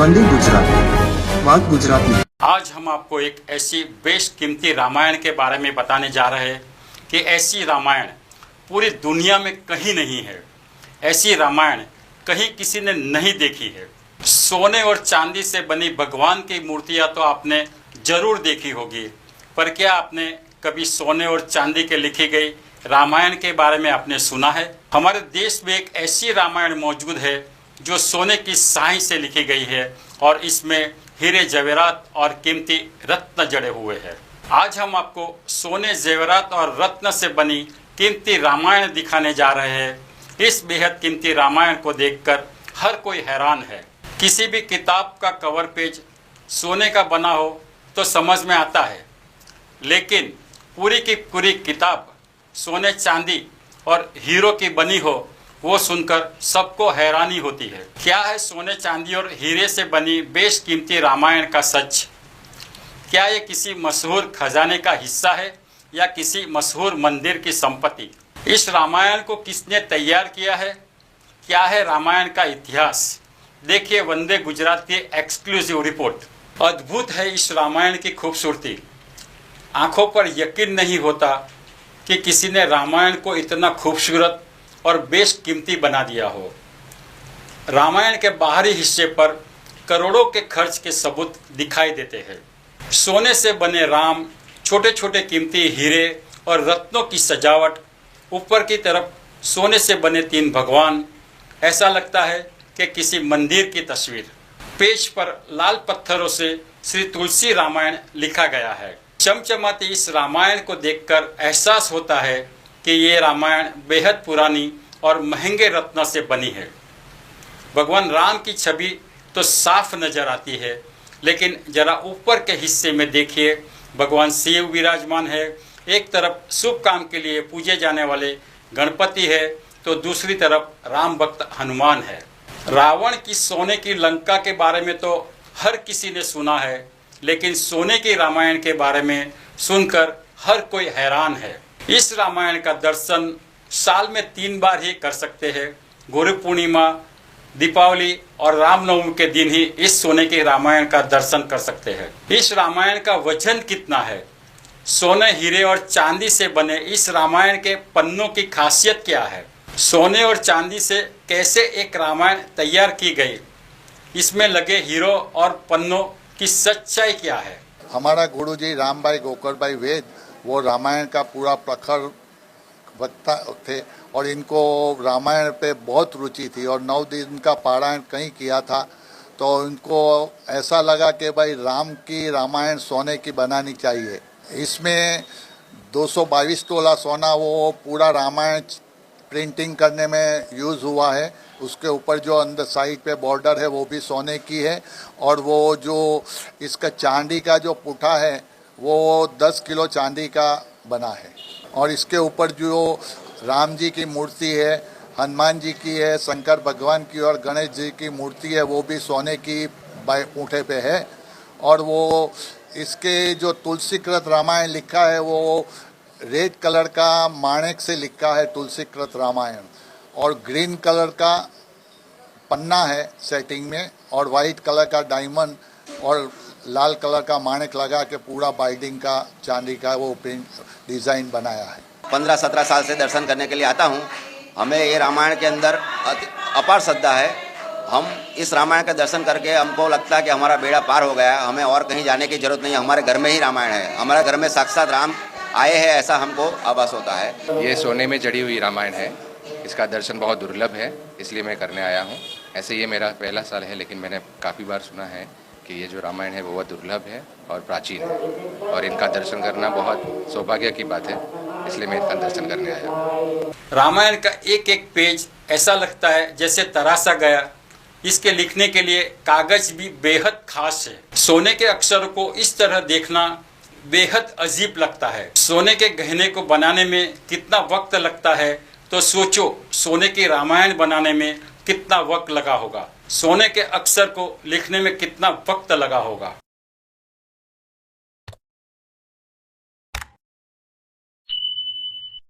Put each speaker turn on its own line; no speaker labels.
वंदे गुजरात बात गुजराती।
आज हम आपको एक ऐसी बेशकीमती रामायण के बारे में बताने जा रहे हैं कि ऐसी रामायण पूरी दुनिया में कहीं नहीं है। ऐसी रामायण कहीं किसी ने नहीं देखी है। सोने और चांदी से बनी भगवान की मूर्तियां तो आपने जरूर देखी होगी, पर क्या आपने कभी सोने और चांदी के लिखी गई रामायण के बारे में आपने सुना है? हमारे देश में एक ऐसी रामायण मौजूद है जो सोने की स्याही से लिखी गई है और इसमें हीरे जवेरात और कीमती रत्न जड़े हुए हैं। आज हम आपको सोने जेवरात और रत्न से बनी कीमती रामायण दिखाने जा रहे हैं। इस बेहद कीमती रामायण को देखकर हर कोई हैरान है। किसी भी किताब का कवर पेज सोने का बना हो तो समझ में आता है, लेकिन पूरी की पूरी किताब सोने चांदी और हीरो की बनी हो, वो सुनकर सबको हैरानी होती है। क्या है सोने चांदी और हीरे से बनी बेशकीमती रामायण का सच? क्या ये किसी मशहूर खजाने का हिस्सा है या किसी मशहूर मंदिर की संपत्ति? इस रामायण को किसने तैयार किया है? क्या है रामायण का इतिहास? देखिए वंदे गुजरात की एक्सक्लूसिव रिपोर्ट। अद्भुत है इस रामायण की खूबसूरती। आंखों पर यकीन नहीं होता कि किसी ने रामायण को इतना खूबसूरत और बेशकीमती बना दिया हो। रामायण के बाहरी हिस्से पर करोड़ों के खर्च के सबूत दिखाई देते हैं। सोने से बने राम, छोटे छोटे कीमती हीरे और रत्नों की सजावट, ऊपर की तरफ सोने से बने 3 भगवान। ऐसा लगता है कि किसी मंदिर की तस्वीर। पेज पर लाल पत्थरों से श्री तुलसी रामायण लिखा गया है। चमचमाती इस रामायण को देखकर एहसास होता है कि ये रामायण बेहद पुरानी और महंगे रत्न से बनी है। भगवान राम की छवि तो साफ नजर आती है, लेकिन जरा ऊपर के हिस्से में देखिए, भगवान शिव विराजमान है। एक तरफ शुभ काम के लिए पूजे जाने वाले गणपति है, तो दूसरी तरफ राम भक्त हनुमान है। रावण की सोने की लंका के बारे में तो हर किसी ने सुना है, लेकिन सोने की रामायण के बारे में सुनकर हर कोई हैरान है। इस रामायण का दर्शन साल में 3 बार ही कर सकते हैं। गुरु पूर्णिमा, दीपावली और रामनवमी के दिन ही इस सोने के रामायण का दर्शन कर सकते हैं। इस रामायण का वजन कितना है? सोने, हीरे और चांदी से बने इस रामायण के पन्नों की खासियत क्या है? सोने और चांदी से कैसे एक रामायण तैयार की गई? इसमें लगे हीरो और पन्नों की सच्चाई क्या है?
हमारा गुरुजी राम भाई गोकर भाई वेद वो रामायण का पूरा प्रखर वक्ता थे और इनको रामायण पे बहुत रुचि थी और 9 दिन का पारायण कहीं किया था। तो इनको ऐसा लगा कि भाई राम की रामायण सोने की बनानी चाहिए। इसमें 222 तोला सोना वो पूरा रामायण प्रिंटिंग करने में यूज़ हुआ है। उसके ऊपर जो अंदर साइड पे बॉर्डर है वो भी सोने की है और वो जो इसका चांदी का जो पुठा है वो 10 किलो चांदी का बना है। और इसके ऊपर जो राम जी की मूर्ति है, हनुमान जी की है, शंकर भगवान की और गणेश जी की मूर्ति है, वो भी सोने की पुठे पे है। और वो इसके जो तुलसीकृत रामायण लिखा है वो रेड कलर का माणिक से लिखा है तुलसीकृत रामायण, और ग्रीन कलर का पन्ना है सेटिंग में और वाइट कलर का डायमंड और लाल कलर का माणिक लगा के पूरा बाइंडिंग का चांदी का वो प्रिंट डिज़ाइन बनाया है।
15-17 साल से दर्शन करने के लिए आता हूँ। हमें ये रामायण के अंदर अपार श्रद्धा है। हम इस रामायण का दर्शन करके हमको लगता है कि हमारा बेड़ा पार हो गया, हमें और कहीं जाने की जरूरत नहीं है। हमारे घर में ही रामायण है, हमारे घर में साक्षात राम आए हैं, ऐसा हमको आभास होता है।
ये सोने में जड़ी हुई रामायण है। इसका दर्शन बहुत दुर्लभ है, इसलिए मैं करने आया हूँ। ऐसे ये मेरा पहला साल है, लेकिन मैंने काफ़ी बार सुना है कि ये जो रामायण है वो बहुत दुर्लभ है और प्राचीन है, और इनका दर्शन करना बहुत सौभाग्य की बात है, इसलिए मैं इनका दर्शन करने आया।
रामायण का एक एक पेज ऐसा लगता है जैसे तराशा गया। इसके लिखने के लिए कागज भी बेहद खास है। सोने के अक्षरों को इस तरह देखना बेहद अजीब लगता है। सोने के गहने को बनाने में कितना वक्त लगता है, तो सोचो सोने की रामायण बनाने में कितना वक्त लगा होगा। सोने के अक्षर को लिखने में कितना वक्त लगा होगा।